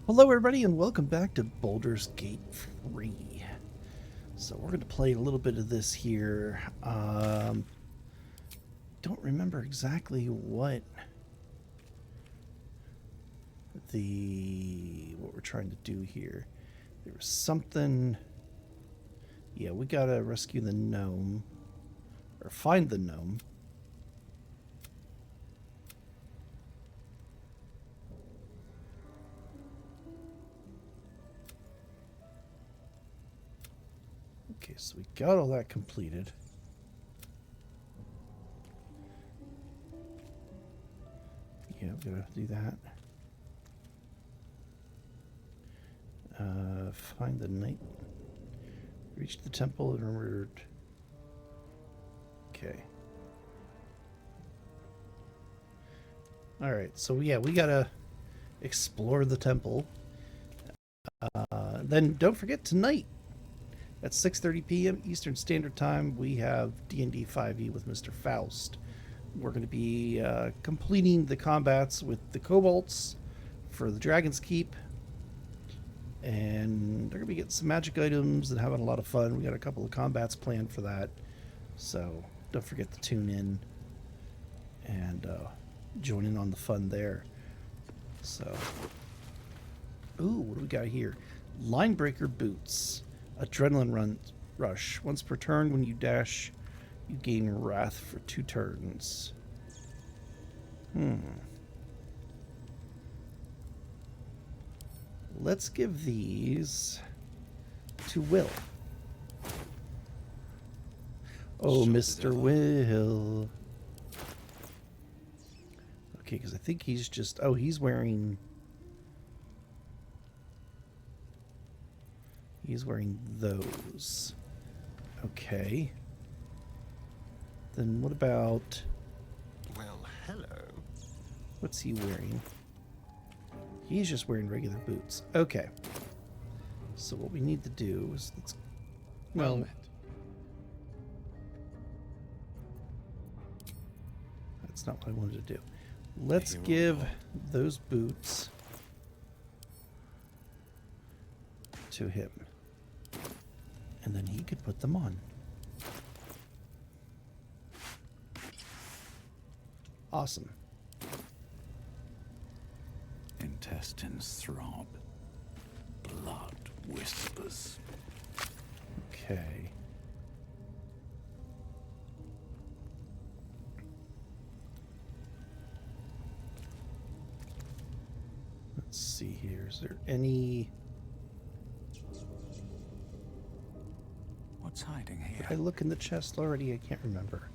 Hello, everybody, and welcome back to Baldur's Gate 3. So we're going to play a little bit of this here. Don't remember exactly what we're trying to do here. There was something. Yeah, we gotta rescue the gnome, or find the gnome. Okay, so we got all that completed. Yeah, we gotta do that. Find the knight. Reach the temple and remembered. Okay. Alright, so yeah, we gotta explore the temple. Then don't forget tonight at 6:30 p.m. Eastern Standard Time, we have D&D 5e with Mr. Faust. We're going to be completing the combats with the kobolds for the Dragon's Keep. And they're going to be getting some magic items and having a lot of fun. We got a couple of combats planned for that. So don't forget to tune in and join in on the fun there. So, ooh, what do we got here? Linebreaker boots. Adrenaline rush. Once per turn, when you dash, you gain wrath for 2 turns. Let's give these to Will. Oh, Mr. Will. Okay, because I think he's just... Oh, he's wearing... He's wearing those. Okay. Then what about... Well, hello. What's he wearing? He's just wearing regular boots. Okay. So what we need to do is... Well... That's not what I wanted to do. Let's give those boots to him. And then he could put them on. Awesome. Intestines throb. Blood whispers. Okay. Let's see here. Is there any... What's hiding here? Did I look in the chest already? I can't remember.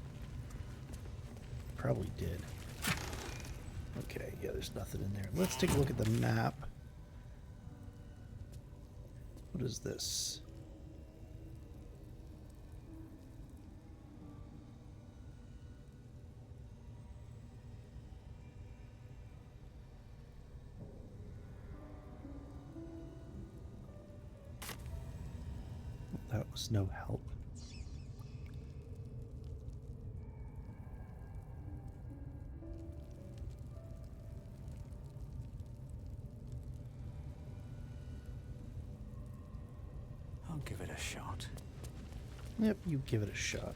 Probably did. Okay, yeah, there's nothing in there. Let's take a look at the map. What is this? That was no help. I'll give it a shot. Yep, you give it a shot.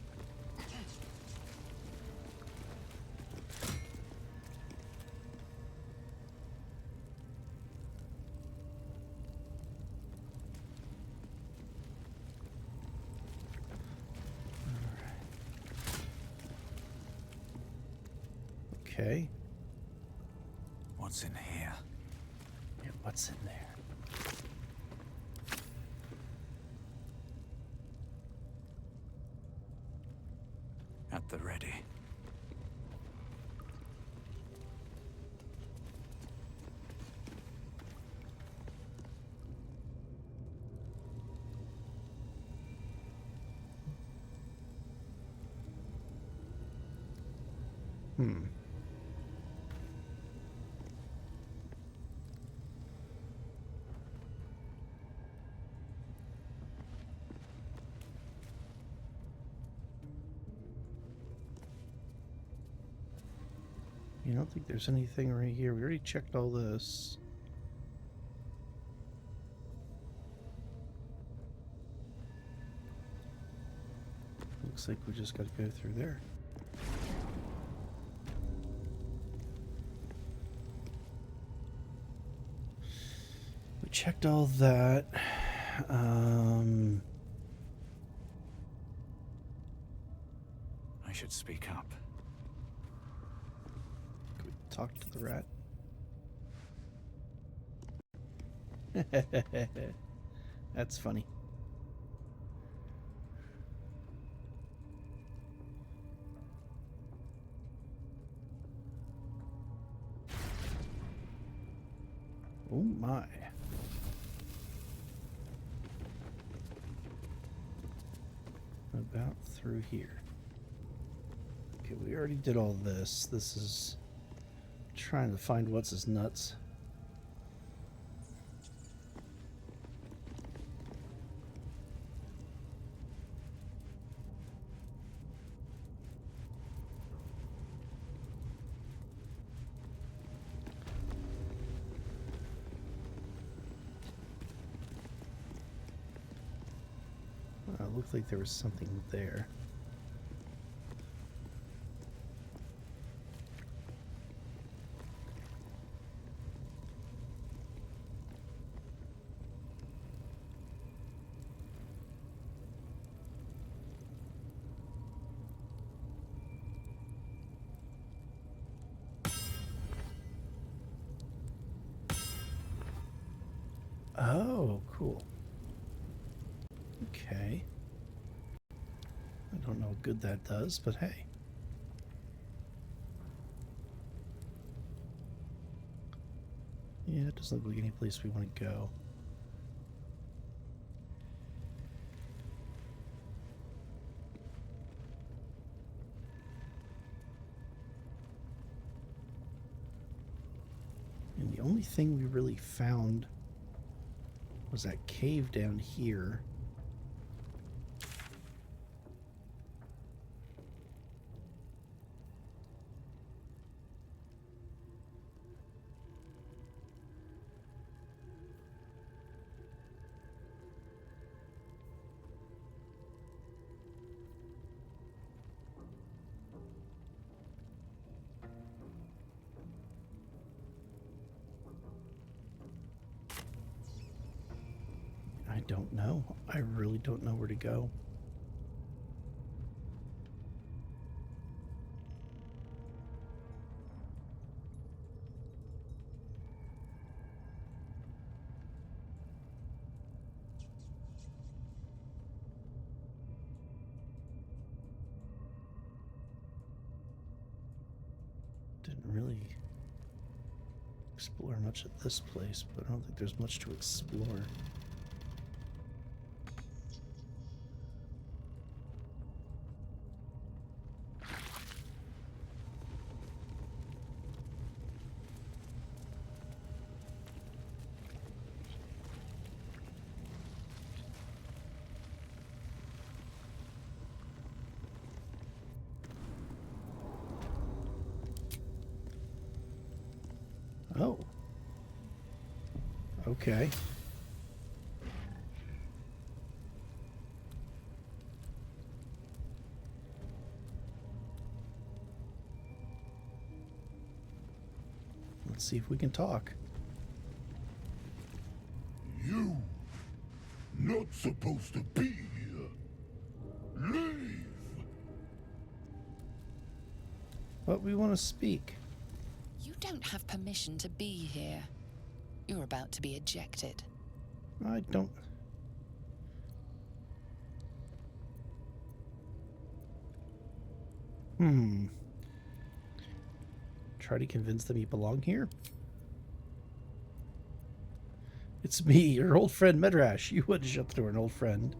Okay. What's in here? Yeah, what's in there? At the ready. You don't think there's anything right here? We already checked all this. Looks like we just got to go through there. We checked all that. I should speak up. Can we talk to the rat? That's funny. Oh my. About through here. Okay, we already did all this. This is trying to find what's his nuts. Looked like there was something there. Oh, cool. Okay. I don't know how good that does, but hey. Yeah, it doesn't look like any place we want to go. And the only thing we really found was that cave down here. I don't know. I really don't know where to go. Didn't really explore much at this place, but I don't think there's much to explore. Oh. Okay. Let's see if we can talk. You not supposed to be here. Leave. But we want to speak. You don't have permission to be here. You're about to be ejected. I don't... Try to convince them you belong here? It's me, your old friend Medrash. You wouldn't shut the door, an old friend.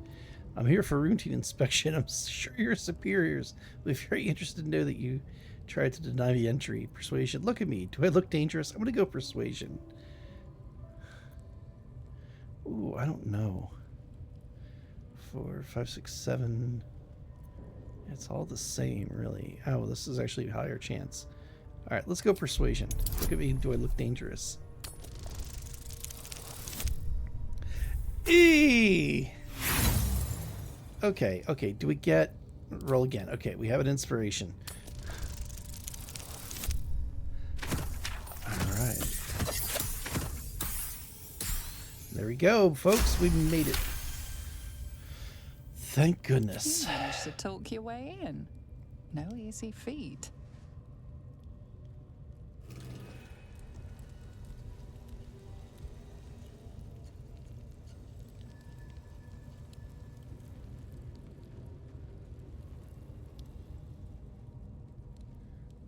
I'm here for routine inspection. I'm sure your superiors will be very interested to know that you tried to deny me entry. Persuasion. Look at me. Do I look dangerous? I'm going to go persuasion. Ooh, I don't know. 4, 5, 6, 7. It's all the same, really. Oh, this is actually a higher chance. All right, let's go persuasion. Look at me. Do I look dangerous? Okay. Do we get Roll again. Okay, we have an inspiration. All right. There we go, folks. We made it. Thank goodness. You managed to talk your way in. No easy feat.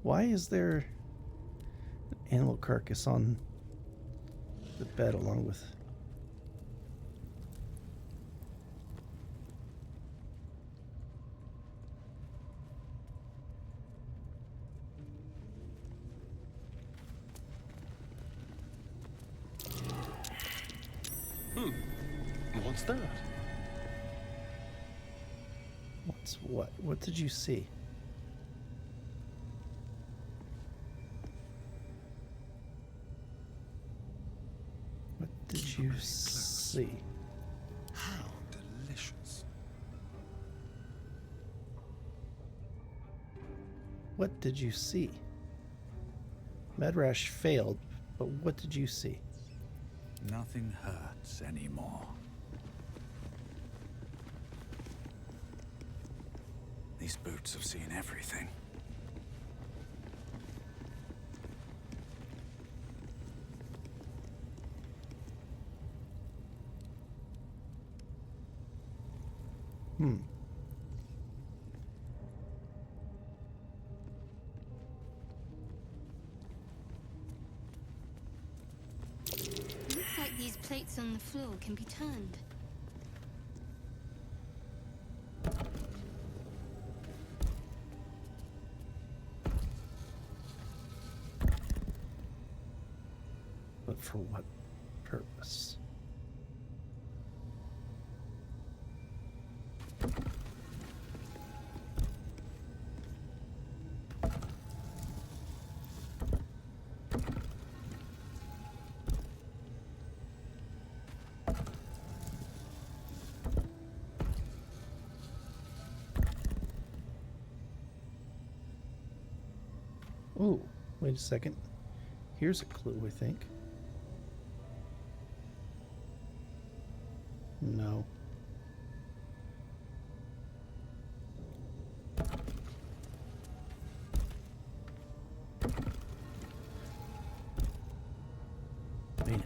Why is there an animal carcass on the bed along with... What's that? What's what? What did you see? What did you see? How delicious. What did you see? Medrash failed, but what did you see? Nothing hurts anymore. These boots have seen everything. Looks like these plates on the floor can be turned. But for what purpose? Ooh, wait a second. Here's a clue, I think. No. Wait a minute.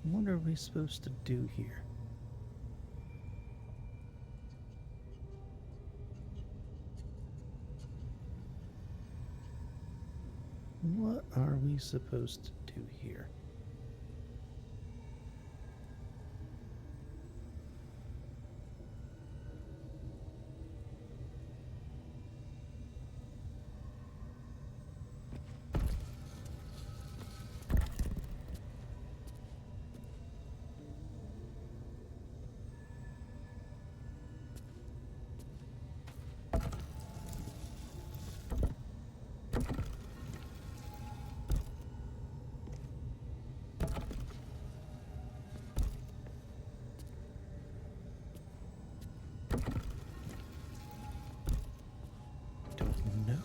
What are we supposed to do here? What are we supposed to do here? Don't know.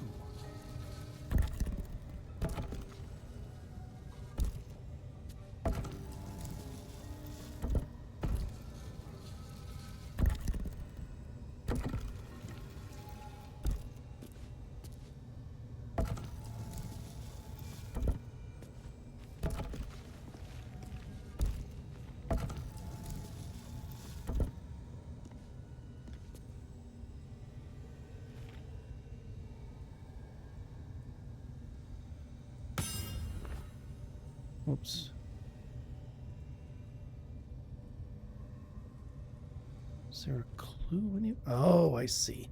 Oops. Is there a clue in it? Oh, I see.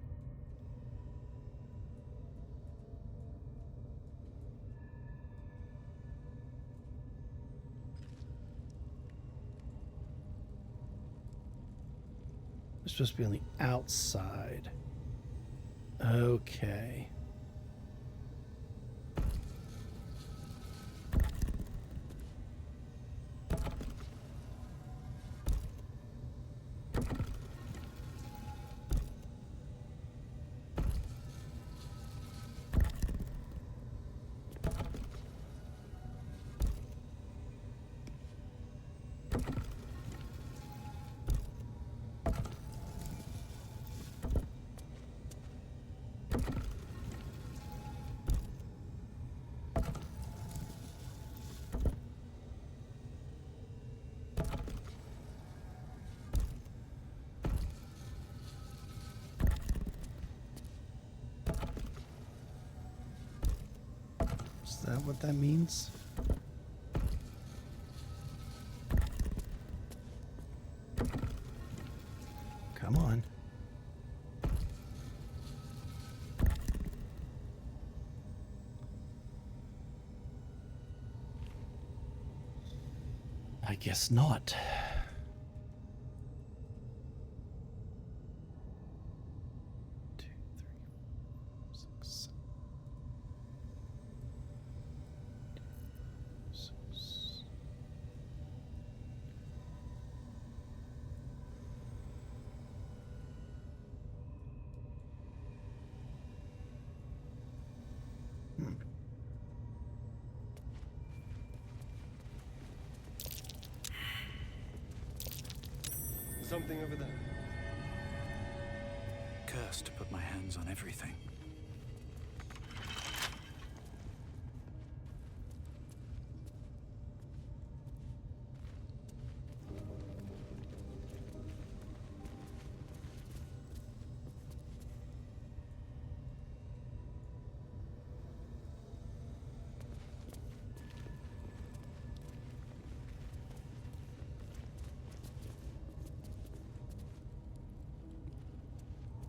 supposed to be on the outside. Okay. Is that what that means? Come on. I guess not. Two, three, 6, 6. Something over there. Cursed to put my hands on everything.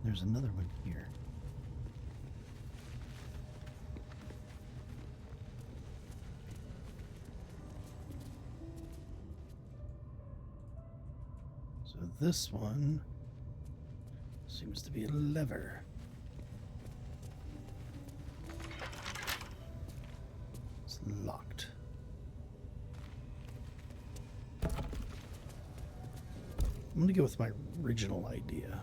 There's another one here. So this one seems to be a lever. It's locked. I'm gonna go with my original idea.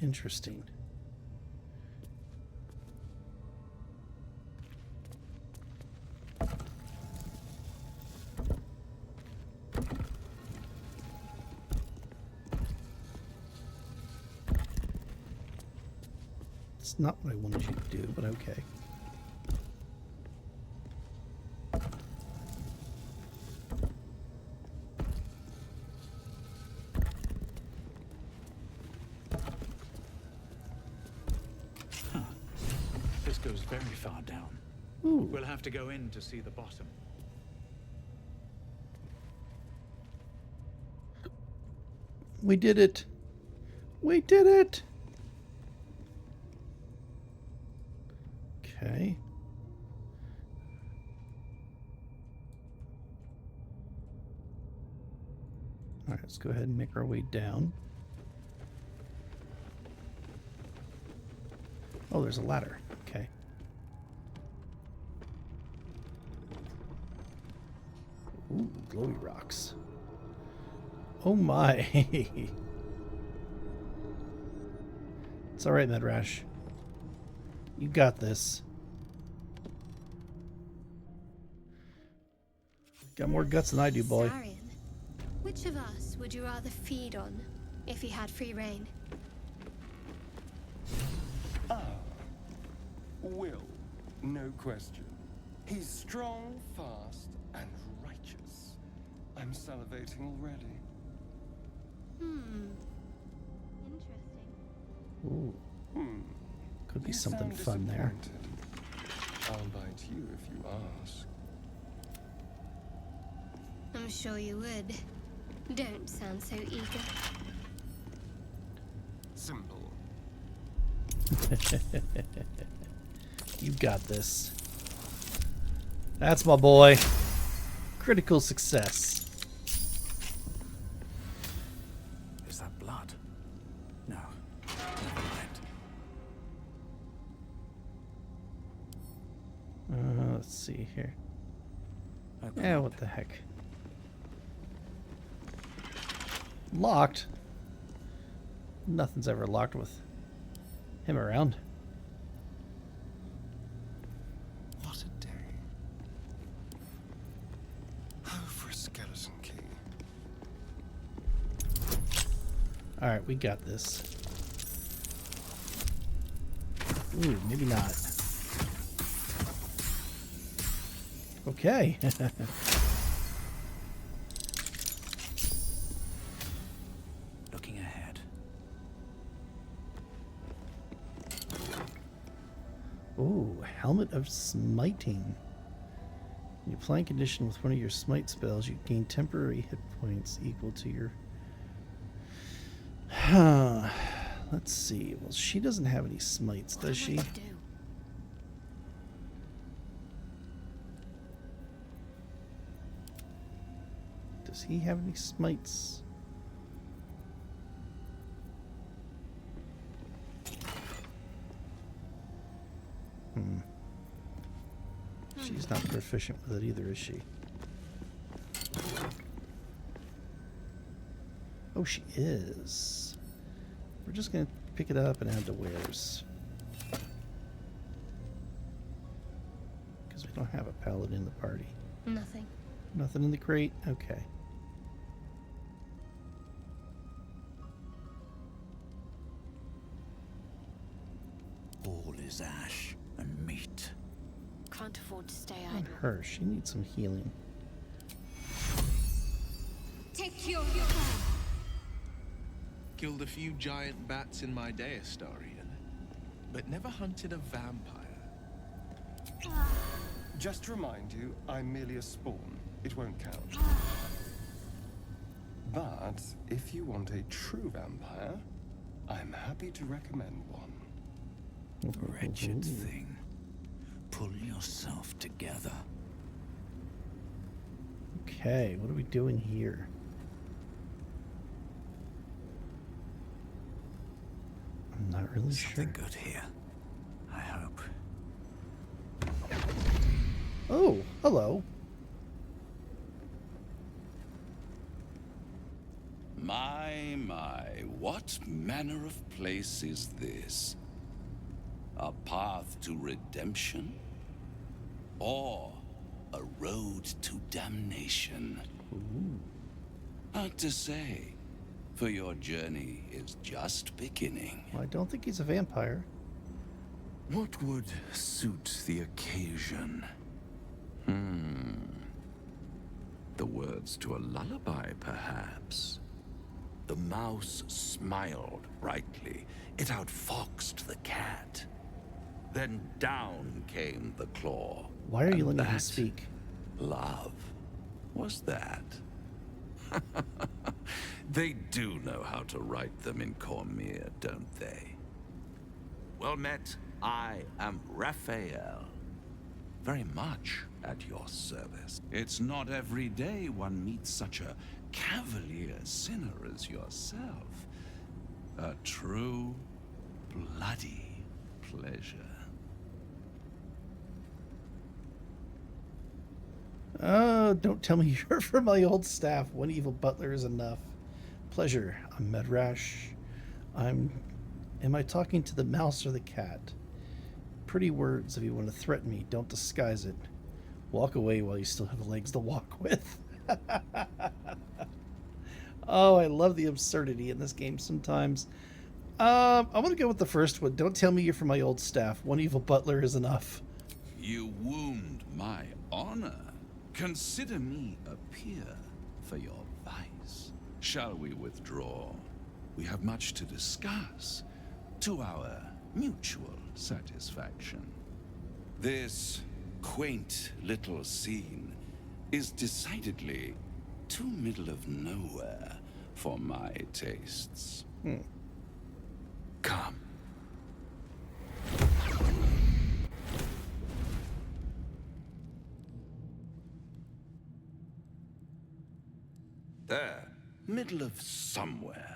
Interesting. It's not what I wanted you to do, but okay. This goes very far down. Ooh. We'll have to go in to see the bottom. We did it. We did it. Okay. All right, let's go ahead and make our way down. Oh, there's a ladder. Okay. Ooh, glowy rocks. Oh my. It's all right, Medrash. You got this. Got more guts than I do, boy. Sarian, which of us would you rather feed on if he had free reign? Will, no question. He's strong, fast, and righteous. I'm salivating already. Interesting. Ooh, could be You something sound fun there. disappointed. I'll bite you if you ask. I'm sure you would. Don't sound so eager. Simple. You got this. That's my boy. Critical success. Is that blood? No. Never mind. Let's see here. Open Yeah, up. what the heck? Locked? Nothing's ever locked with him around. What a day. Oh, for a skeleton key. Alright, we got this. Ooh, maybe not. Okay. Looking ahead. Ooh, Helmet of Smiting. When you apply condition with one of your smite spells, you gain temporary hit points equal to your... Let's see. Well, she doesn't have any smites, does she? What am I to do? Does he have any smites? She's not proficient with it either, is she? Oh, she is. We're just going to pick it up and add to wares. Because we don't have a paladin in the party. Nothing. Nothing in the crate? Okay. All is ash and meat. Can't afford to stay And idle. her, she needs some healing. Take your Killed a few giant bats in my day, Astarion, but never hunted a vampire. Just to remind you, I'm merely a spawn. It won't count. But if you want a true vampire, I'm happy to recommend one. Wretched thing. Pull yourself together. Okay, what are we doing here? I'm not really Something sure. good here. I hope. Oh, hello. My, what manner of place is this? A path to redemption? Or a road to damnation? Hard to say, for your journey is just beginning. Well, I don't think he's a vampire. What would suit the occasion? The words to a lullaby, perhaps. The mouse smiled brightly. It outfoxed the cat. Then down came the claw. Why are you And letting him that speak? Love was that. They do know how to write them in Cormier, don't they? Well met, I am Raphael. Very much at your service. It's not every day one meets such a cavalier sinner as yourself. A true, bloody pleasure. Don't tell me you're from my old staff. One evil butler is enough. Pleasure. I'm Medrash. Am I talking to the mouse or the cat? Pretty words if you want to threaten me. Don't disguise it. Walk away while you still have legs to walk with. Oh, I love the absurdity in this game sometimes. I'm going to go with the first one. Don't tell me you're from my old staff. One evil butler is enough. You wound my honor. Consider me a peer for your vice. Shall we withdraw? We have much to discuss, to our mutual satisfaction. This quaint little scene is decidedly too middle of nowhere for my tastes. Come. There, middle of somewhere.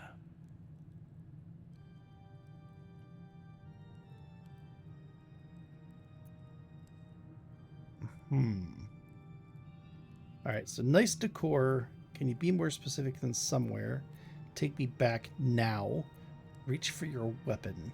All right, so nice decor. Can you be more specific than somewhere? Take me back now. Reach for your weapon.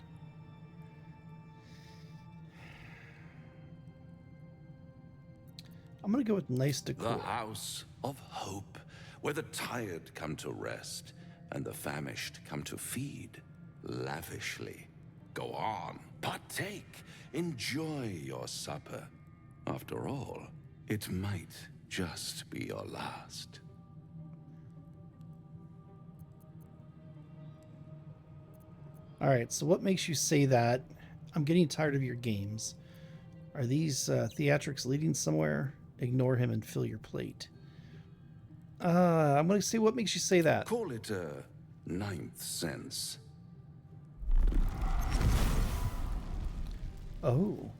I'm going to go with nice decor. The house of hope, where the tired come to rest and the famished come to feed lavishly. Go on, partake, enjoy your supper. After all, it might just be your last. All right, so what makes you say that? I'm getting tired of your games. Are these theatrics leading somewhere? Ignore him and fill your plate. I'm going to say what makes you say that. Call it a ninth sense. Oh.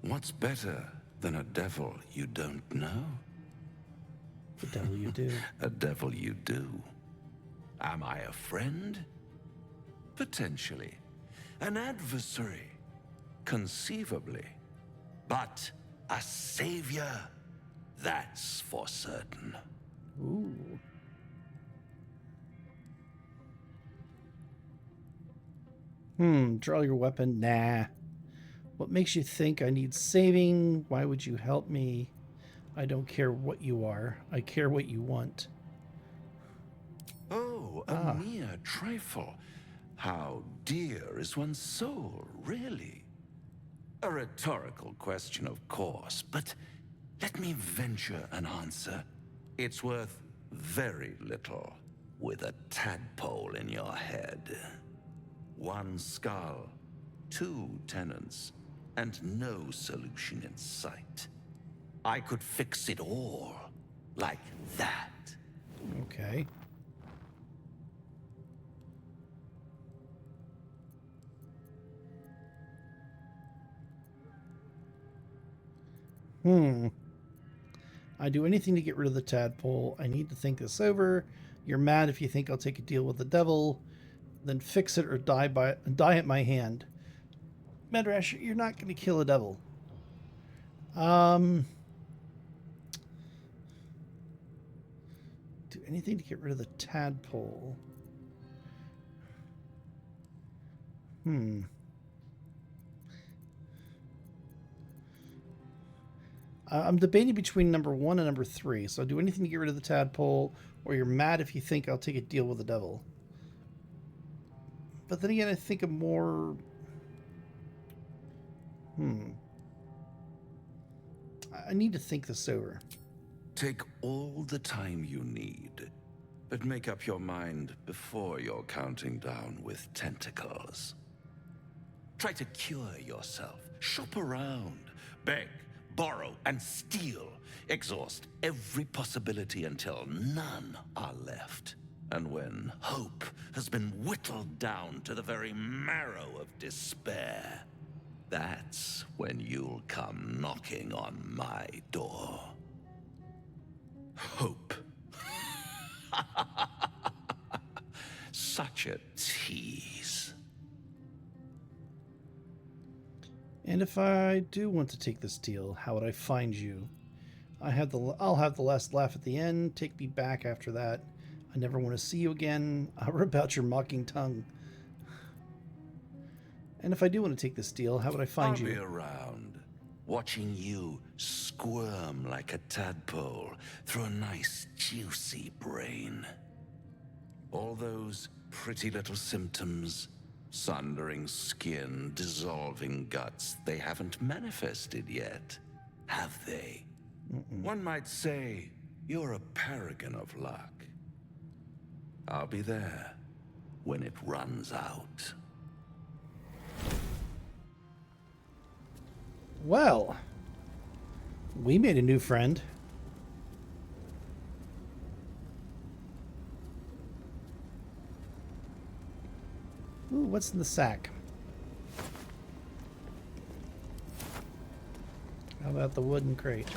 What's better than a devil you don't know? The devil you do. A devil you do. Am I a friend? Potentially. An adversary? Conceivably. But a savior? That's for certain. Ooh. Draw your weapon. Nah. What makes you think I need saving? Why would you help me? I don't care what you are. I care what you want. Oh, a mere trifle. How dear is one's soul, really? A rhetorical question, of course, but let me venture an answer. It's worth very little with a tadpole in your head. One skull, two tenants, and no solution in sight. I could fix it all like that. Okay. I do anything to get rid of the tadpole. I need to think this over. You're mad if you think I'll take a deal with the devil. Then fix it or die at my hand. Medrash, you're not going to kill a devil. Do anything to get rid of the tadpole. I'm debating between number 1 and number 3. So do anything to get rid of the tadpole, or you're mad if you think I'll take a deal with the devil. But then again, I think of more... I need to think this over. Take all the time you need, but make up your mind before you're counting down with tentacles. Try to cure yourself. Shop around. Beg, borrow, and steal. Exhaust every possibility until none are left. And when hope has been whittled down to the very marrow of despair, that's when you'll come knocking on my door. Hope. Such a tease. And if I do want to take this deal, how would I find you? I'll have the last laugh at the end. Take me back after that. I never want to see you again. I'll rip out your mocking tongue. And if I do want to take this deal, how would I find you? I'll be around, watching you squirm like a tadpole through a nice, juicy brain. All those pretty little symptoms, sundering skin, dissolving guts, they haven't manifested yet, have they? One might say you're a paragon of luck. I'll be there when it runs out. Well, We made a new friend. Ooh, what's in the sack? How about the wooden crate?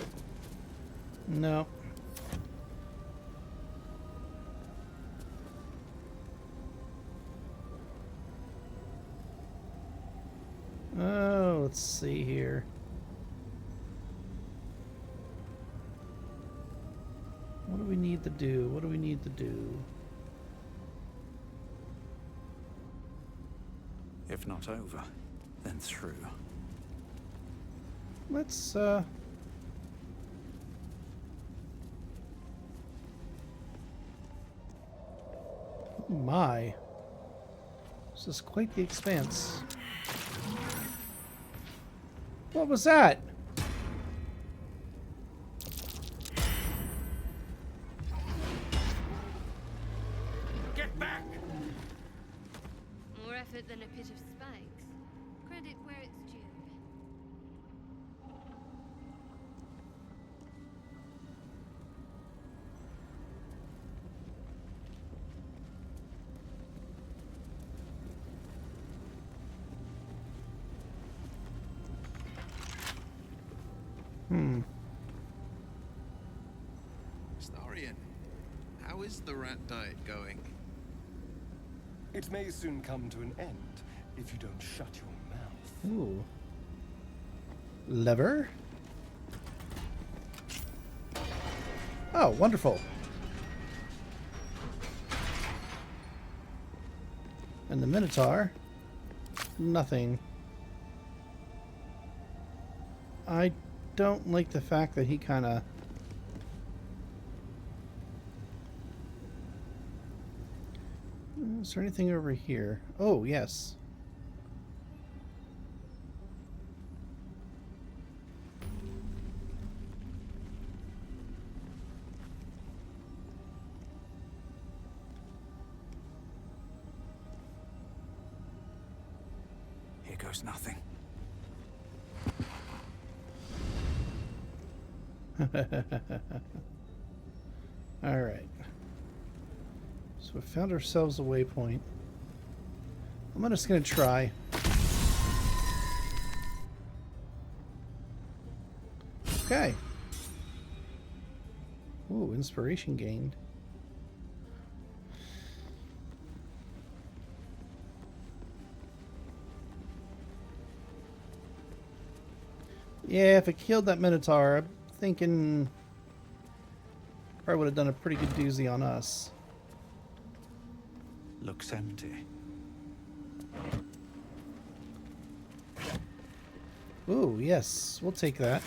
No. Oh, let's see here. What do we need to do? What do we need to do? If not over, then through. Let's, Oh my. This is quite the expanse. What was that? Get back! More effort than a pit of spikes. Credit where it's due. Starian, how is the rat diet going? It may soon come to an end if you don't shut your mouth. Ooh. Lever? Oh, wonderful. And the Minotaur? Nothing. I don't like the fact that he kind of... Is there anything over here? Oh, yes. Here goes nothing. All right. So we found ourselves a waypoint. I'm just going to try. Okay. Ooh, inspiration gained. Yeah, if it killed that Minotaur, I'm thinking probably would have done a pretty good doozy on us. Looks empty. Ooh, yes, we'll take that.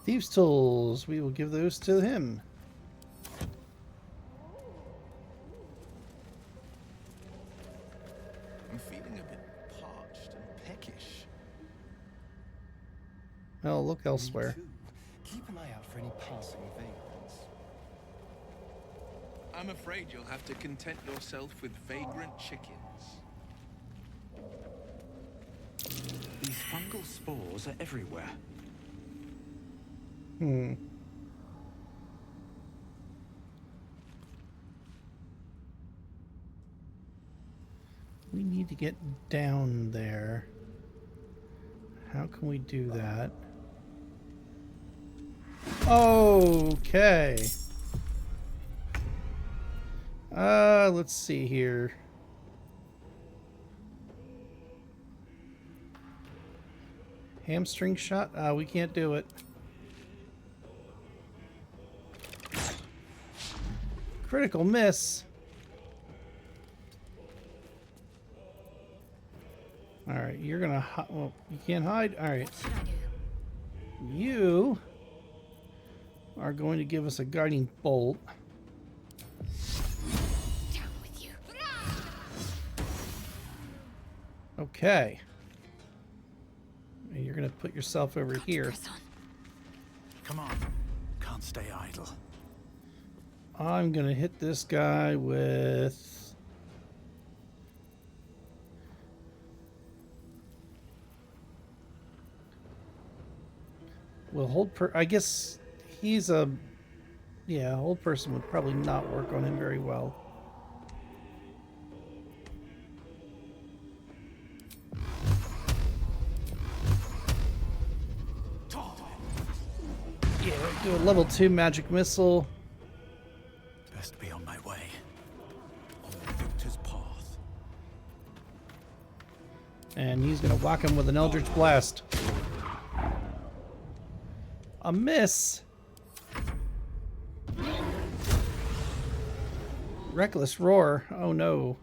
Thieves' tools, we will give those to him. I'm feeling a bit parched and peckish. Well, look Me elsewhere. too. Keep an eye out for any passing vagrants. I'm afraid you'll have to content yourself with vagrant chickens. These fungal spores are everywhere. Hmm. We need to get down there. How can we do that? Okay. Let's see here. Hamstring shot? We can't do it. Critical miss. All right, you're gonna. Well, you can't hide. All right, What should I do? you are going to give us a guiding bolt. Down with you. Okay. And you're gonna put yourself over here. Press on. Come on. Can't stay idle. I'm gonna hit this guy with Will hold I guess he's a... Yeah, hold person would probably not work on him very well. Yeah, do a level 2 magic missile. Best be on my way. On Victor's path. And he's gonna whack him with an Eldritch Blast. A miss! Reckless Roar. Oh no.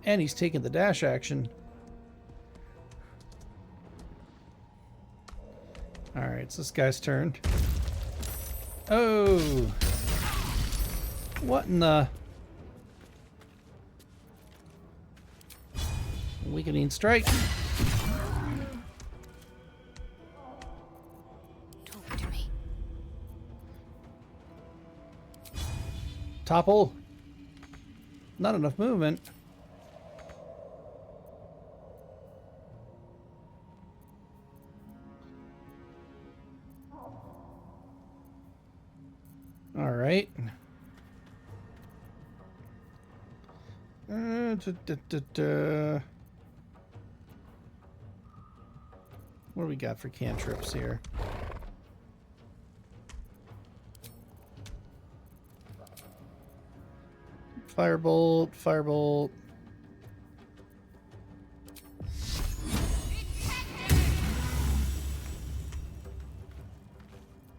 And he's taking the dash action. Alright, it's this guy's turn. Oh! What in the... Weakening Strike. Talk to me. Topple. Not enough movement. All right. What do we got for cantrips here? Firebolt, firebolt.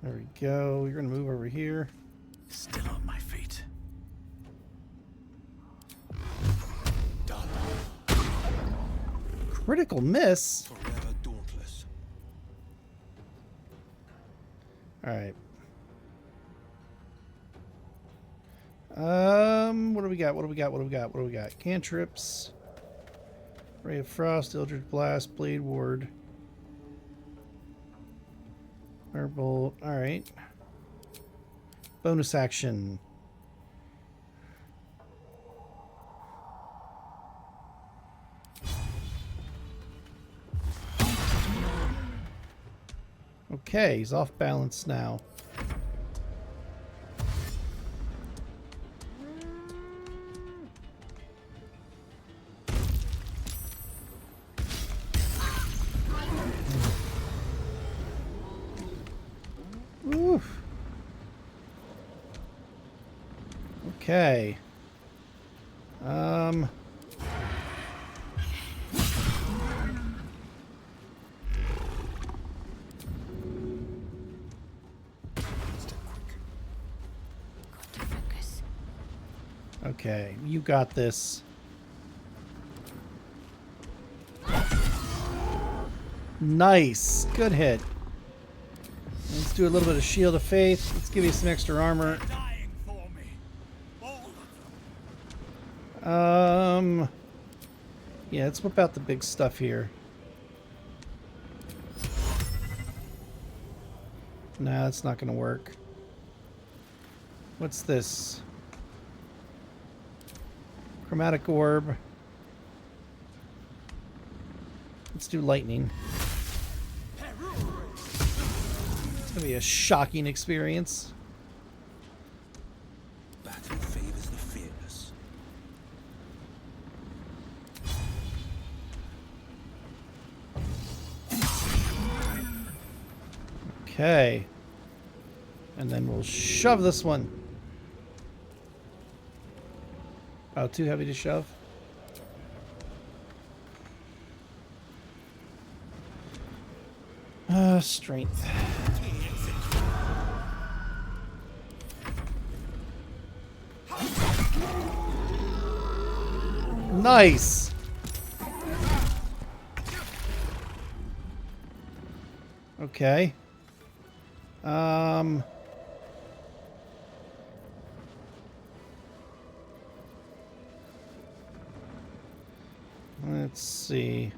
There we go. You're gonna move over here. Still on my feet. Done. Critical miss. Forever dauntless. All right. What do we got? What do we got? What do we got? What do we got? Cantrips. Ray of Frost, Eldritch Blast, Blade Ward. Firebolt. Alright. Bonus action. Okay, he's off balance now. Oof. Okay. Got to focus. Okay, you got this. Nice. Good hit. Let's do a little bit of Shield of Faith. Let's give you some extra armor. Dying for me. All of them. Yeah, let's whip out the big stuff here. Nah, that's not gonna work. What's this? Chromatic Orb. Let's do lightning. It's gonna be a shocking experience. Battle favors the fearless. Okay. And then we'll shove this one. Oh, too heavy to shove? Strength. Nice! Okay. Let's see.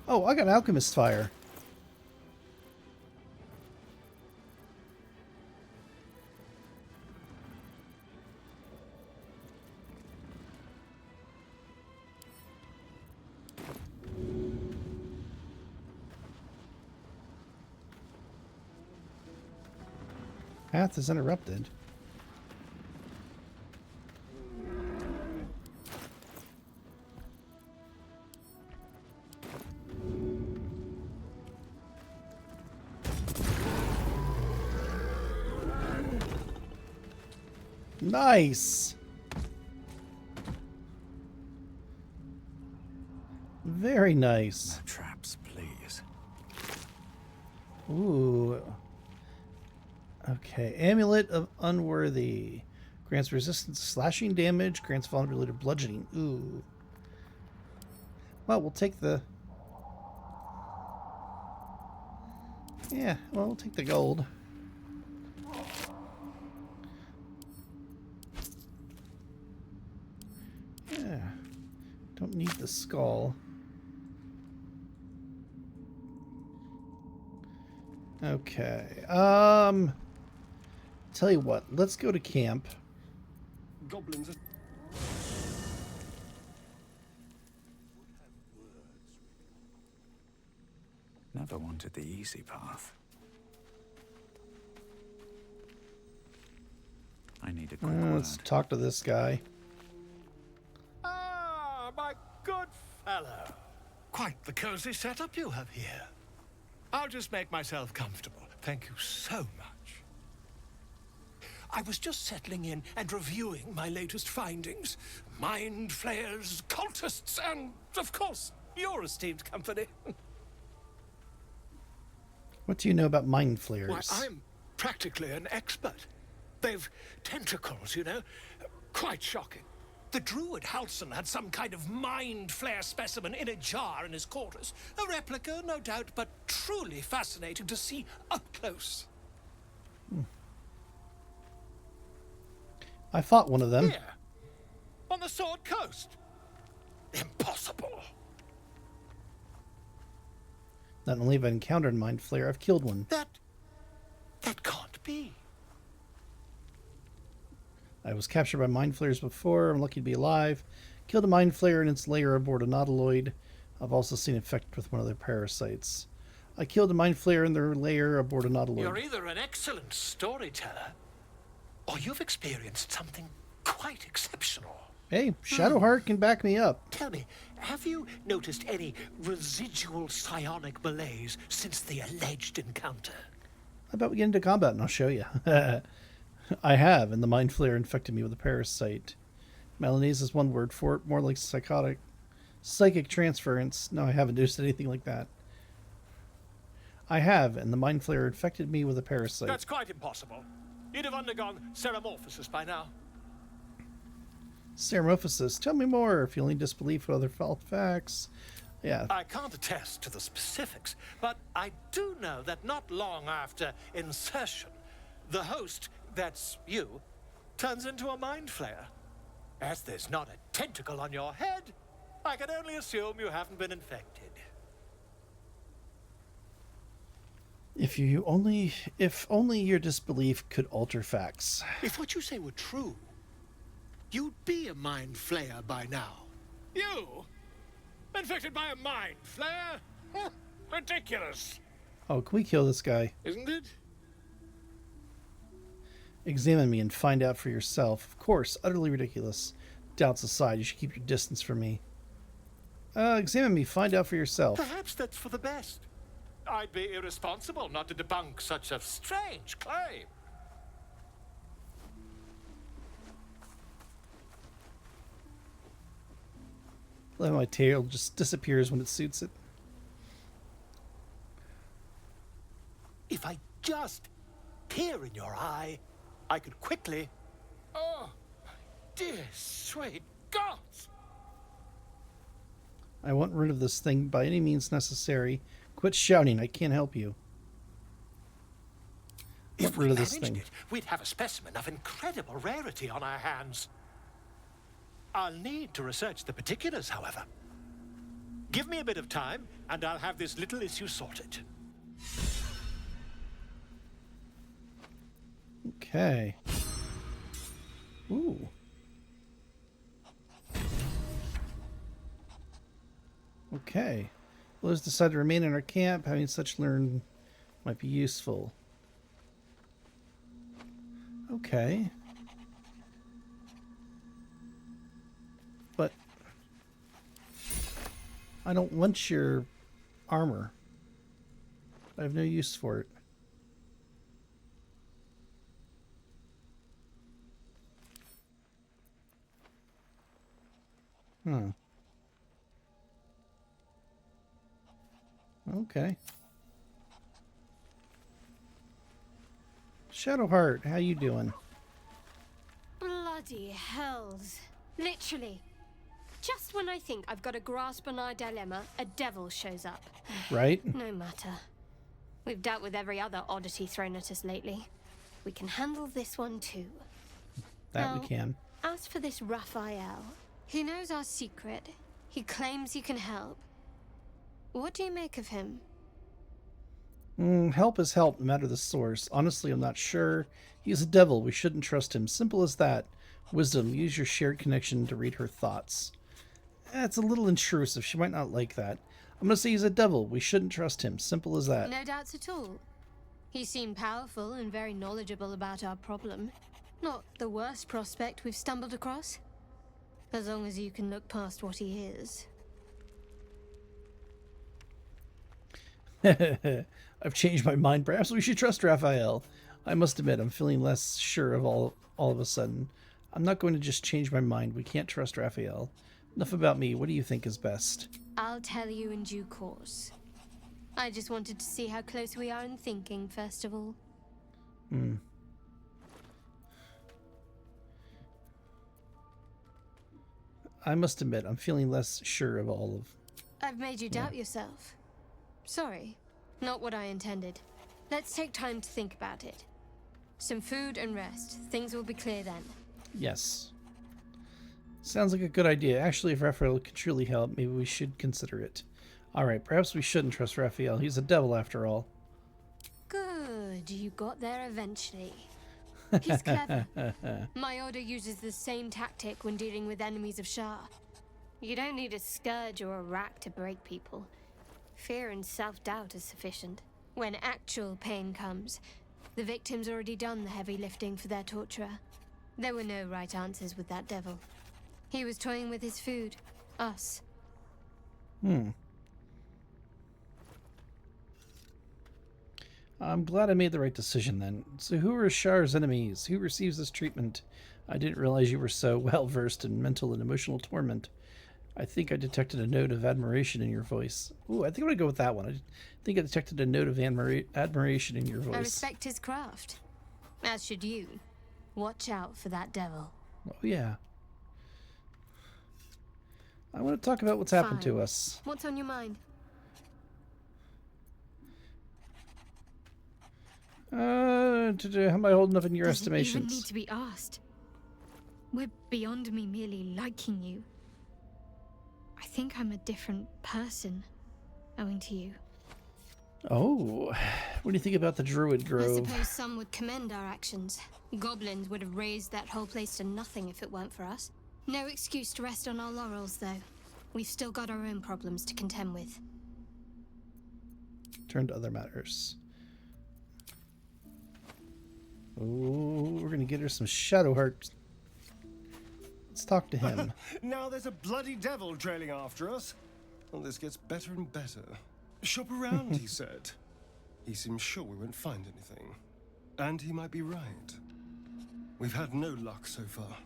Oh, I got Alchemist Fire. Path is interrupted. Nice. Very nice. No traps, please. Ooh. Okay. Amulet of Unworthy. Grants resistance to slashing damage. Grants vulnerability to bludgeoning. Ooh. Well, we'll take the... Yeah, well, we'll take the gold. Yeah. Don't need the skull. Okay. Tell you what, let's go to camp. Goblins are... Never wanted the easy path. I need a quick word. Let's talk to this guy. Ah, my good fellow. Quite the cozy setup you have here. I'll just make myself comfortable. Thank you so much. I was just settling in and reviewing my latest findings. Mind flayers, cultists, and, of course, your esteemed company. What do you know about mind flayers? Why, I'm practically an expert. They've tentacles, you know. Quite shocking. The druid Halson had some kind of mind flare specimen in a jar in his quarters. A replica, no doubt, but truly fascinating to see up close. I fought one of them. Here, on the Sword Coast. Impossible. Not only have I encountered a mind flayer, I've killed one. That can't be. I was captured by mind flayers before. I'm lucky to be alive. Killed a mind flayer in its lair aboard a nautiloid. I've also seen infected with one of their parasites. I killed a mind flayer in their lair aboard a nautiloid. You're either an excellent storyteller, or you've experienced something quite exceptional. Hey, Shadowheart can back me up. Tell me, have you noticed any residual psionic malaise since the alleged encounter? How about we get into combat and I'll show you? I have, and the mind flayer infected me with a parasite. Melanese is one word for it, more like psychic transference. No, I haven't used anything like that. I have, and the mind flayer infected me with a parasite. That's quite impossible. You'd have undergone ceramorphosis by now. Ceramorphosis. Tell me more if you only disbelief with other false facts. Yeah. I can't attest to the specifics, but I do know that not long after insertion, the host, that's you, turns into a mind flayer. As there's not a tentacle on your head, I can only assume you haven't been infected. If only your disbelief could alter facts. If what you say were true, you'd be a mind flayer by now. You? Infected by a mind flayer? Huh, ridiculous. Oh, can we kill this guy? Isn't it? Examine me and find out for yourself. Of course, utterly ridiculous. Doubts aside, you should keep your distance from me. Examine me, find out for yourself. Perhaps that's for the best. I'd be irresponsible not to debunk such a strange claim. My tail just disappears when it suits it. If I just peer in your eye, I could quickly... Oh, my dear sweet gods! I want rid of this thing by any means necessary. Quit shouting, I can't help you. If Get rid we of this managed thing. it, we'd have a specimen of incredible rarity on our hands. I'll need to research the particulars, however. Give me a bit of time, and I'll have this little issue sorted. Okay. Ooh. Okay. Those decide to remain in our camp. Having such learn might be useful. Okay. But I don't want your armor. I have no use for it. Hmm. Okay. Shadowheart, how you doing? Bloody hells. Literally. Just when I think I've got a grasp on our dilemma, a devil shows up. Right? No matter. We've dealt with every other oddity thrown at us lately. We can handle this one too. That we Now, can. as for this Raphael, he knows our secret. He claims he can help. What do you make of him? Help is help, no matter the source. Honestly, I'm not sure. He's a devil. We shouldn't trust him. Simple as that. Wisdom, use your shared connection to read her thoughts. It's a little intrusive. She might not like that. I'm going to say he's a devil. We shouldn't trust him. Simple as that. No doubts at all. He seemed powerful and very knowledgeable about our problem. Not the worst prospect we've stumbled across. As long as you can look past what he is. I've changed my mind. Perhaps we should trust Raphael. I must admit, I'm feeling less sure of all of a sudden. I'm not going to just change my mind. We can't trust Raphael. Enough about me. What do you think is best? I'll tell you in due course. I just wanted to see how close we are in thinking, first of all. I must admit, I'm feeling less sure of all of... I've made you doubt yourself. Sorry, not what I intended. Let's take time to think about it. Some food and rest. Things will be clear then. Yes. Sounds like a good idea. Actually, if Raphael can truly help, maybe we should consider it. Alright, perhaps we shouldn't trust Raphael. He's a devil after all. Good, you got there eventually. He's clever. My order uses the same tactic when dealing with enemies of Shah. You don't need a scourge or a rack to break people. Fear and self-doubt is sufficient. When actual pain comes, the victim's already done the heavy lifting for their torturer. There were no right answers with that devil. He was toying with his food. Us. I'm glad I made the right decision then. So who are Shar's enemies? Who receives this treatment? I didn't realize you were so well versed in mental and emotional torment. I think I detected a note of admiration in your voice. Ooh, I think I'm gonna go with that one. I think I detected a note of admiration in your voice. I respect his craft. As should you. Watch out for that devil. Oh yeah. I want to talk about what's happened to Fine. us. What's on your mind? Am I holding up in your Doesn't even estimations? need to be asked. We're beyond me merely liking you. I think I'm a different person, owing to you. Oh, what do you think about the Druid I Grove? suppose some would commend our actions. Goblins would have razed that whole place to nothing if it weren't for us. No excuse to rest on our laurels, though. We've still got our own problems to contend with. Turn to other matters. Oh, we're gonna get her some Shadowheart. Let's talk to him. Now there's a bloody devil trailing after us. Well, this gets better and better. Shop around, he said. He seems sure we won't find anything. And he might be right. We've had no luck so far.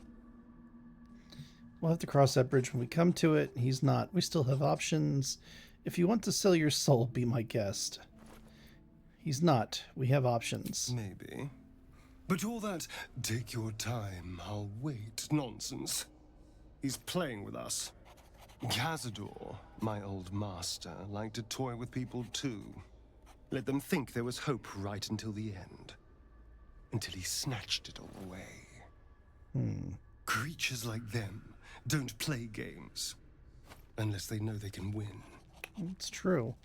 We'll have to cross that bridge when we come to it. He's not. We still have options. If you want to sell your soul, be my guest. He's not. We have options. Maybe. But all that, take your time, I'll wait, nonsense. He's playing with us. Cazador, my old master, liked to toy with people too. Let them think there was hope right until the end. Until he snatched it all away. Creatures like them don't play games. Unless they know they can win. It's true.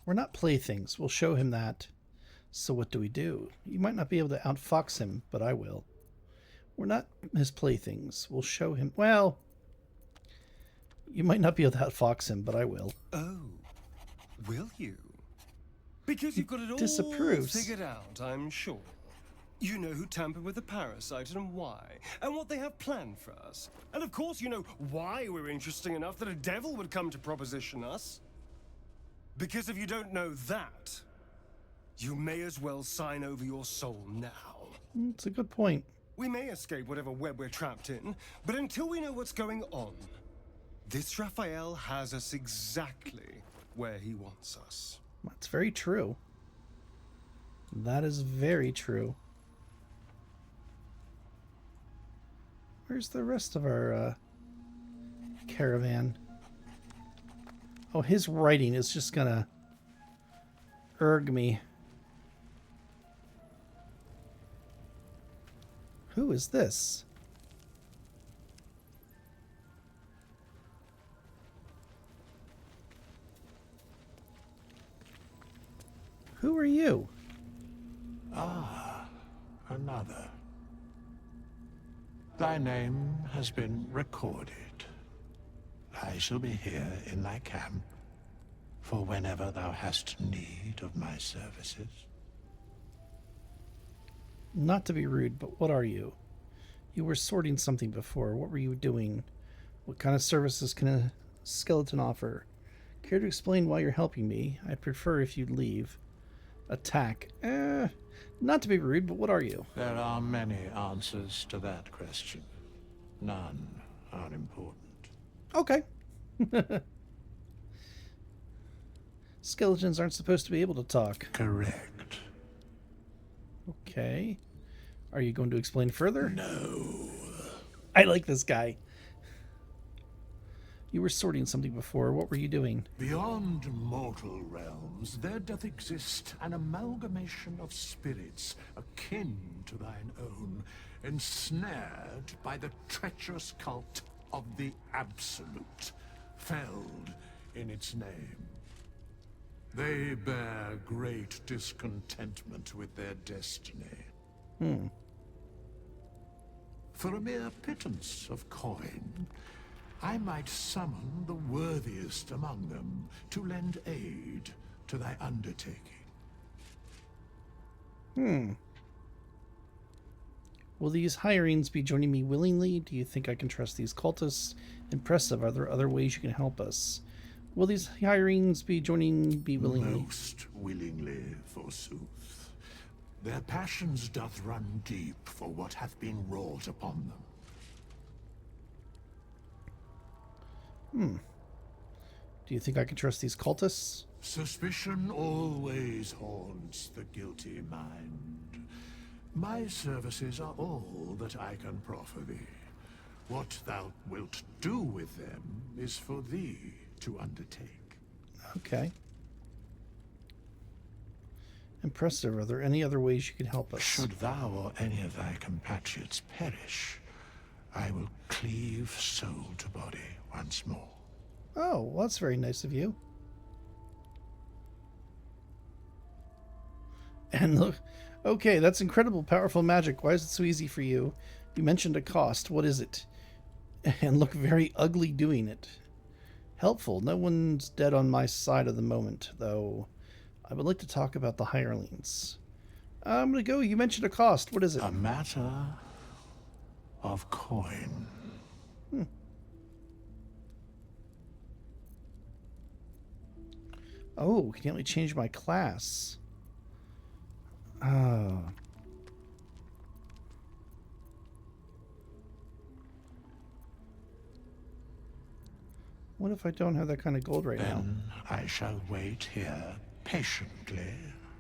We're not playthings. We'll show him that. So what do we do? You might not be able to outfox him, but I will. We're not his playthings. We'll show him... Well, you might not be able to outfox him, but I will. Oh, will you? Because you've got it all disapproves. figured out, I'm sure. You know who tampered with the parasite and why, and what they have planned for us. And of course you know why we're interesting enough that a devil would come to proposition us. Because if you don't know that, you may as well sign over your soul now. It's a good point. We may escape whatever web we're trapped in, but until we know what's going on, this Raphael has us exactly where he wants us. That's very true. That is very true. Where's the rest of our caravan? Oh, his writing is just gonna erg me. Who is this? Who are you? Ah, another. Thy name has been recorded. I shall be here in thy camp for whenever thou hast need of my services. Not to be rude, but what are you? You were sorting something before. What were you doing? What kind of services can a skeleton offer? Care to explain why you're helping me? I'd prefer if you'd leave. Attack. Not to be rude, but what are you? There are many answers to that question. None are important. Okay. Skeletons aren't supposed to be able to talk. Correct. Okay. Are you going to explain further? No. I like this guy. You were sorting something before. What were you doing? Beyond mortal realms, there doth exist an amalgamation of spirits akin to thine own, ensnared by the treacherous cult of the Absolute, felled in its name. They bear great discontentment with their destiny. For a mere pittance of coin, I might summon the worthiest among them to lend aid to thy undertaking. Will these hirings be joining me willingly? Do you think I can trust these cultists? Impressive. Are there other ways you can help us? Will these hirings be joining me willingly? Most willingly, forsooth. Their passions doth run deep for what hath been wrought upon them. Do you think I can trust these cultists? Suspicion always haunts the guilty mind. My services are all that I can proffer thee. What thou wilt do with them is for thee to undertake. Okay. Impressive. Are there any other ways you can help us? Should thou or any of thy compatriots perish, I will cleave soul to body once more. Oh, well, that's very nice of you. And look, okay, that's incredible, powerful magic. Why is it so easy for you? You mentioned a cost. What is it? And look very ugly doing it. Helpful. No one's dead on my side at the moment, though. I would like to talk about the hirelings. I'm going to go. You mentioned a cost. What is it? A matter of coin. Oh, can you help me change my class? Oh. What if I don't have that kind of gold right now? Then I shall wait here patiently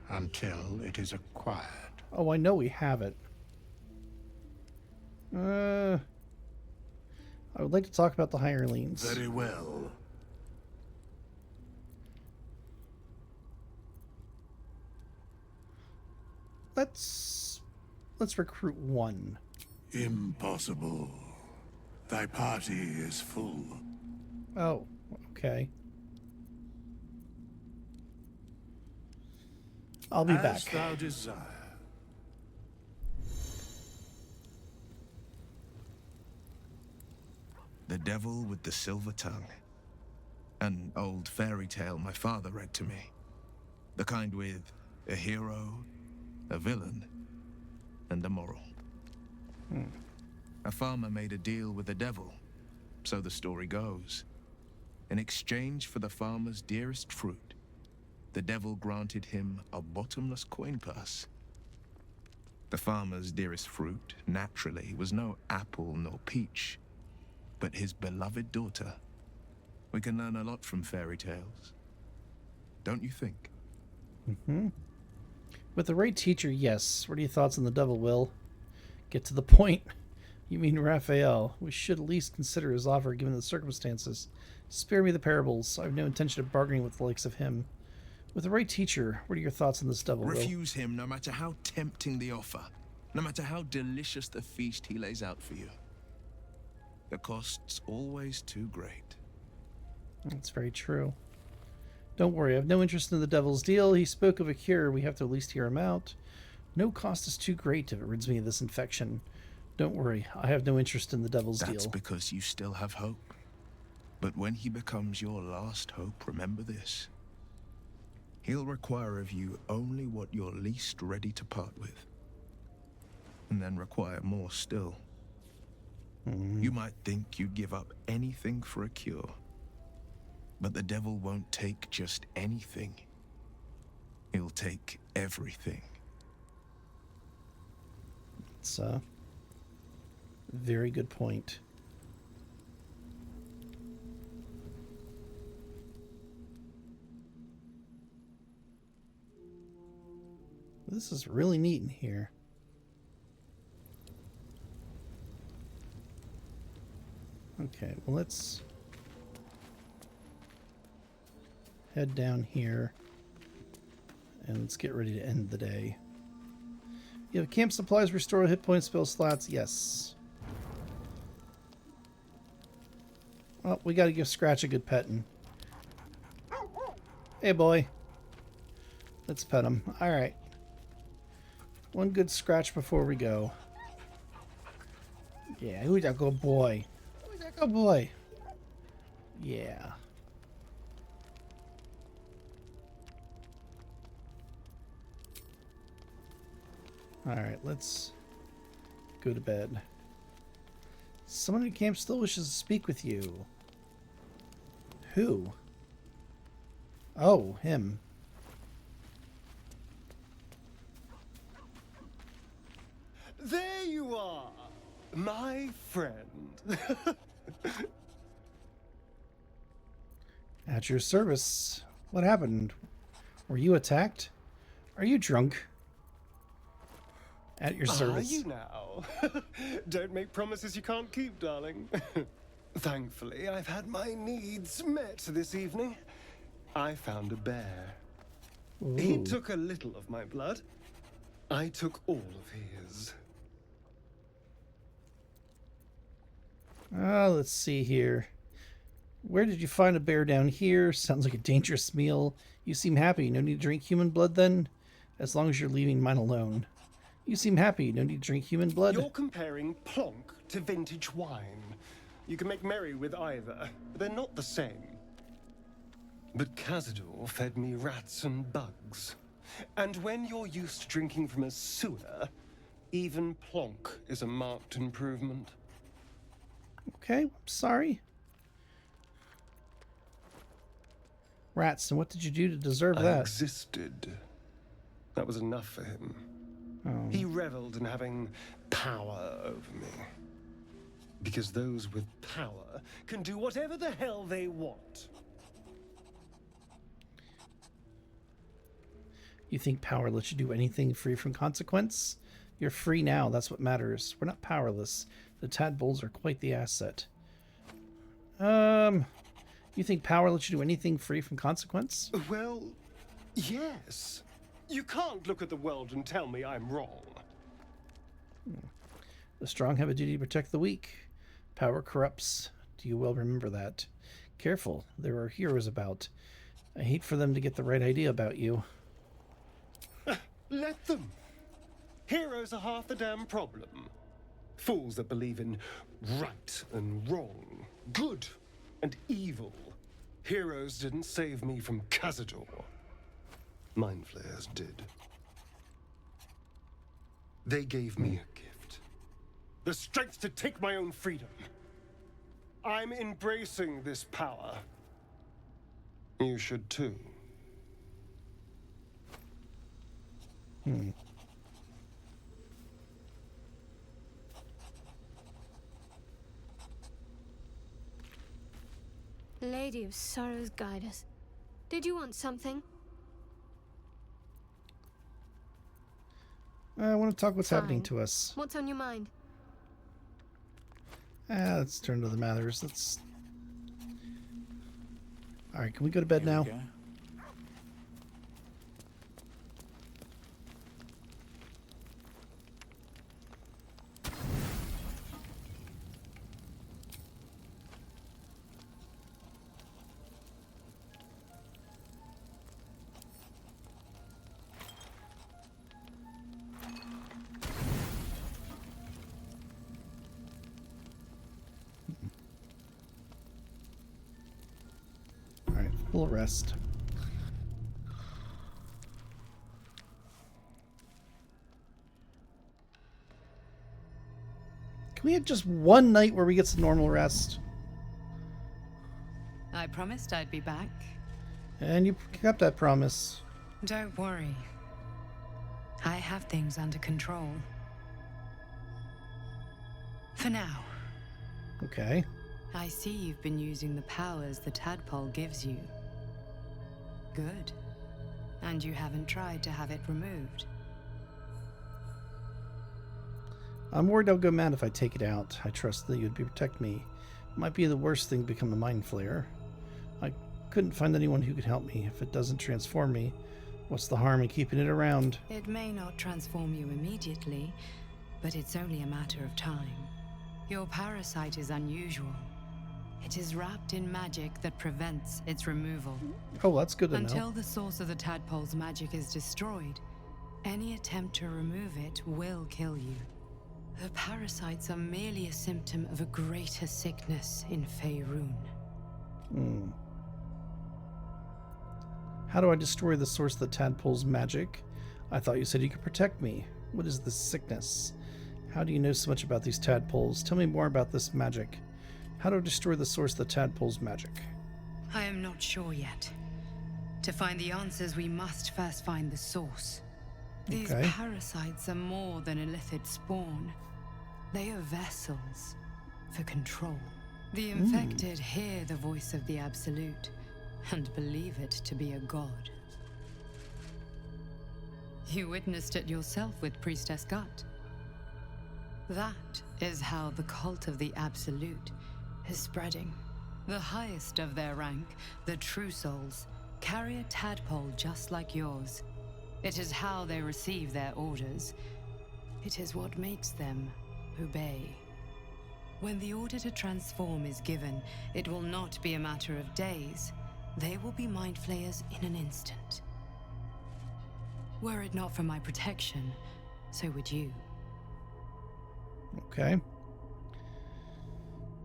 until it is acquired. Oh, I know we have it. I would like to talk about the hirelings. Very well. Let's recruit one. Impossible. Thy party is full. Oh, okay. I'll be back. As thou desire. The Devil with the Silver Tongue. An old fairy tale my father read to me. The kind with a hero, a villain, and a moral. A farmer made a deal with the devil, so the story goes. In exchange for the farmer's dearest fruit, the devil granted him a bottomless coin purse. The farmer's dearest fruit, naturally, was no apple nor peach, but his beloved daughter. We can learn a lot from fairy tales. Don't you think? With the right teacher, yes. What are your thoughts on the devil, Will? Get to the point. You mean Raphael. We should at least consider his offer given the circumstances. Spare me the parables. I have no intention of bargaining with the likes of him. With the right teacher, what are your thoughts on this devil, Will? Refuse him no matter how tempting the offer, no matter how delicious the feast he lays out for you. The cost's always too great. That's very true. Don't worry, I have no interest in the devil's deal. He spoke of a cure. We have to at least hear him out. No cost is too great if it rids me of this infection. Don't worry, I have no interest in the devil's deal. That's because you still have hope. But when he becomes your last hope, remember this. He'll require of you only what you're least ready to part with. And then require more still. You might think you'd give up anything for a cure. But the devil won't take just anything. He'll take everything. It's a very good point. This is really neat in here. Okay, well, let's head down here and let's get ready to end the day. You have camp supplies, restore hit points, spell slots. Yes. Well, we got to give Scratch a good petting. Hey, boy. Let's pet him. All right. One good scratch before we go. Yeah, who's that good boy? Who's that good boy? Yeah. Alright, let's go to bed. Someone at camp still wishes to speak with you. Who? Oh, him. There you are, my friend. At your service. What happened? Were you attacked? Are you drunk? At your service. Are you now? Don't make promises you can't keep, darling. Thankfully, I've had my needs met this evening. I found a bear. Ooh. He took a little of my blood. I took all of his. Let's see here. Where did you find a bear down here? Sounds like a dangerous meal. You seem happy. No need to drink human blood then? As long as you're leaving mine alone. You seem happy. No need to drink human blood. You're comparing plonk to vintage wine. You can make merry with either, but they're not the same. But Cazador fed me rats and bugs. And when you're used to drinking from a sewer, even plonk is a marked improvement. Okay, I'm sorry. Rats, and what did you do to deserve I that? existed. That was enough for him. Oh. He reveled in having power over me. Because those with power can do whatever the hell they want. You think power lets you do anything free from consequence? You're free now, that's what matters. We're not powerless. The tadpoles are quite the asset. You think power lets you do anything free from consequence? Well, yes. You can't look at the world and tell me I'm wrong. The strong have a duty to protect the weak. Power corrupts. Do you well remember that? Careful, there are heroes about. I hate for them to get the right idea about you. Let them. Heroes are half the damn problem. Fools that believe in right and wrong, good and evil. Heroes didn't save me from Cazador. Mind flayers did. They gave me a gift. The strength to take my own freedom. I'm embracing this power. You should too. Lady of Sorrows, guide us. Did you want something? I want to talk what's happening Fine. to us. What's on your mind? Let's turn to the matters. Let's... Alright, can we go to bed now? Here we go. Alright, we'll rest. Can we have just one night where we get some normal rest? I promised I'd be back. And you kept that promise. Don't worry. I have things under control. For now. Okay. I see you've been using the powers the tadpole gives you. Good. And you haven't tried to have it removed. I'm worried I'll go mad if I take it out. I trust that you'd protect me. It might be the worst thing to become a mind flayer. I couldn't find anyone who could help me. If it doesn't transform me, what's the harm in keeping it around? It may not transform you immediately, but it's only a matter of time. Your parasite is unusual. It is wrapped in magic that prevents its removal. Oh, that's good to Until know. the source of the tadpole's magic is destroyed, any attempt to remove it will kill you. The parasites are merely a symptom of a greater sickness in Faerun. How do I destroy the source of the tadpole's magic? I thought you said you could protect me. What is this sickness? How do you know so much about these tadpoles? Tell me more about this magic. How do I destroy the source of the tadpole's magic? I am not sure yet. To find the answers, we must first find the source. These Okay. parasites are more than a illithid spawn. They are vessels for control. The infected hear the voice of the Absolute and believe it to be a god. You witnessed it yourself with Priestess Gut. That is how the cult of the Absolute is spreading. The highest of their rank, the True Souls, carry a tadpole just like yours. It is how they receive their orders. It is what makes them obey. When the order to transform is given, it will not be a matter of days. They will be mind flayers in an instant. Were it not for my protection, so would you. Okay.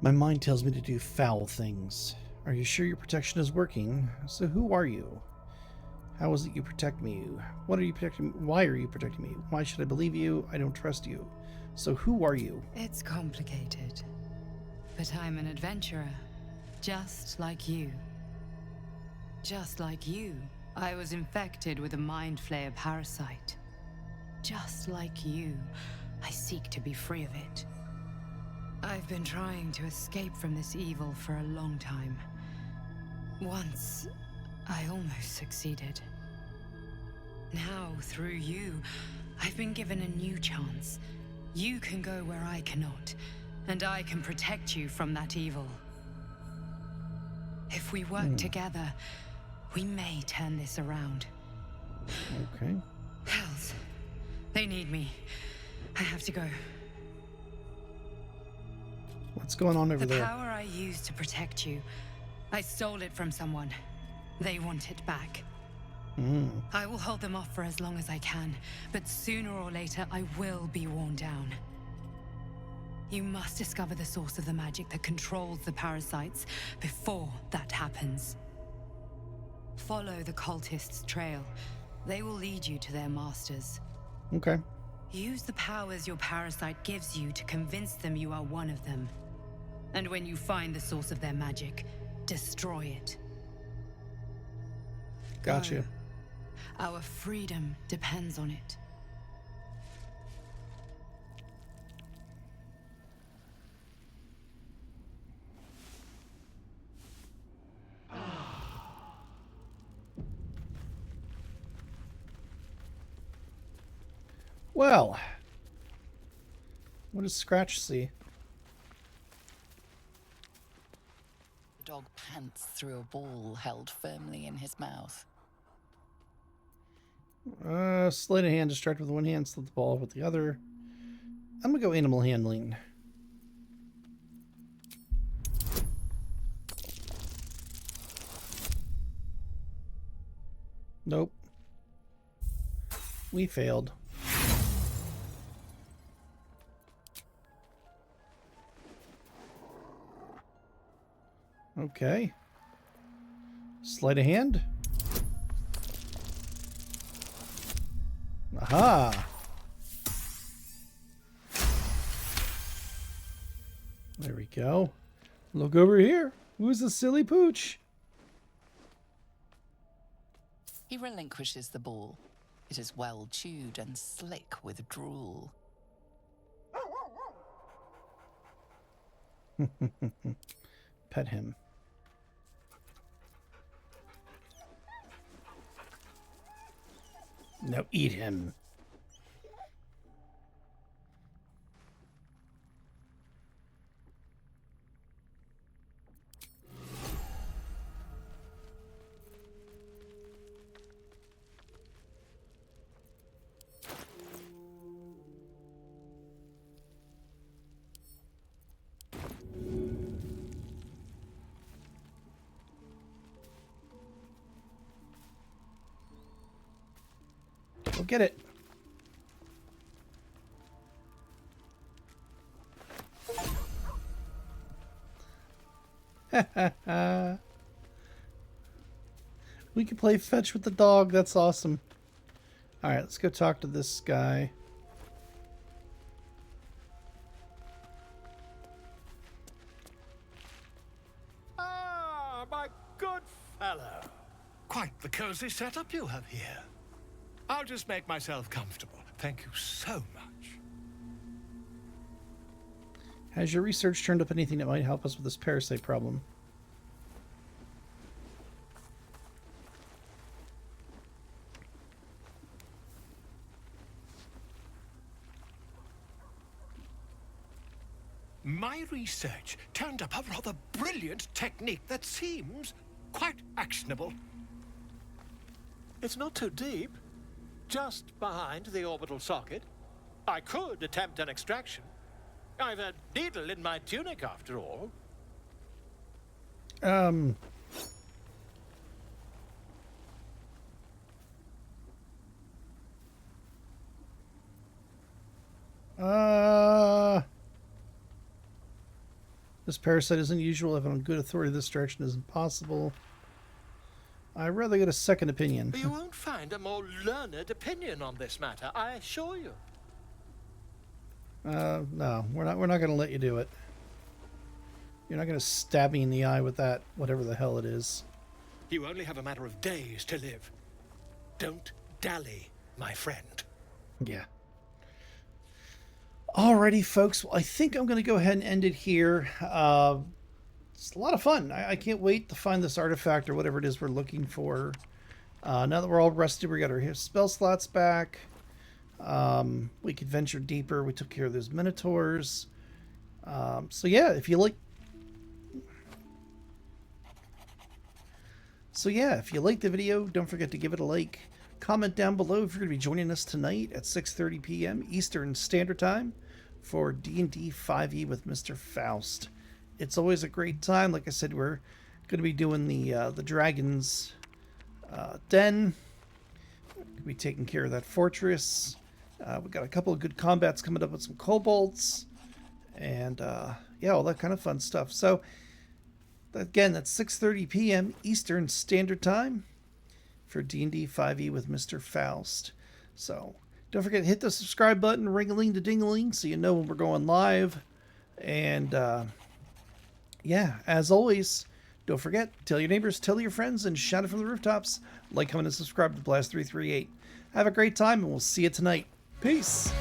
My mind tells me to do foul things. Are you sure your protection is working? So who are you? How is it you protect me? What are you protecting me? Why are you protecting me? Why should I believe you? I don't trust you. So who are you? It's complicated. But I'm an adventurer, just like you. Just like you, I was infected with a mind flayer parasite. Just like you, I seek to be free of it. I've been trying to escape from this evil for a long time. Once, I almost succeeded. Now, through you, I've been given a new chance. You can go where I cannot, and I can protect you from that evil. If we work together, we may turn this around. Okay. Hells, they need me. I have to go. What's going on over The there? power I used to protect you, I stole it from someone. They want it back. I will hold them off for as long as I can, but sooner or later I will be worn down. You must discover the source of the magic that controls the parasites before that happens. Follow the cultists' trail. They will lead you to their masters. Okay. Use the powers your parasite gives you to convince them you are one of them. And when you find the source of their magic, destroy it. Gotcha. Go. Our freedom depends on it. Well, what does Scratch see? The dog pants through a ball held firmly in his mouth. Sleight of hand, distract with one hand, slip the ball with the other. I'm gonna go animal handling. Nope. We failed. Okay. Sleight of hand. Aha! There we go. Look over here. Who's the silly pooch? He relinquishes the ball. It is well chewed and slick with drool. Pet him. Now eat him. Go get it. We can play fetch with the dog. That's awesome. All right, let's go talk to this guy. Ah, my good fellow. Quite the cozy setup you have here. I'll just make myself comfortable. Thank you so much. Has your research turned up anything that might help us with this parasite problem? My research turned up a rather brilliant technique that seems quite actionable. It's not too deep. Just behind the orbital socket. I could attempt an extraction. I've a needle in my tunic, after all. This parasite is unusual. If I'm on good authority, this direction is impossible. I'd rather get a second opinion. You won't find a more learned opinion on this matter, I assure you. No, we're not going to let you do it. You're not going to stab me in the eye with that, whatever the hell it is. You only have a matter of days to live. Don't dally, my friend. Yeah. Alrighty, folks. Well, I think I'm going to go ahead and end it here. It's a lot of fun. I can't wait to find this artifact or whatever it is we're looking for. Now that we're all rested, we got our spell slots back. We could venture deeper. We took care of those minotaurs. So yeah, if you like... the video, don't forget to give it a like. Comment down below if you're going to be joining us tonight at 6:30 p.m. Eastern Standard Time for D&D 5e with Mr. Faust. It's always a great time. Like I said, we're going to be doing the Dragon's Den. We're going to be taking care of that fortress. We've got a couple of good combats coming up with some kobolds. And, yeah, all that kind of fun stuff. So, again, that's 6:30 p.m. Eastern Standard Time for D&D 5e with Mr. Faust. So don't forget to hit the subscribe button, ring-a-ling-da-ding-a-ling, so you know when we're going live. And yeah, as always, don't forget, tell your neighbors, tell your friends, and shout it from the rooftops. Like, comment, and subscribe to Blast338. Have a great time, and we'll see you tonight. Peace!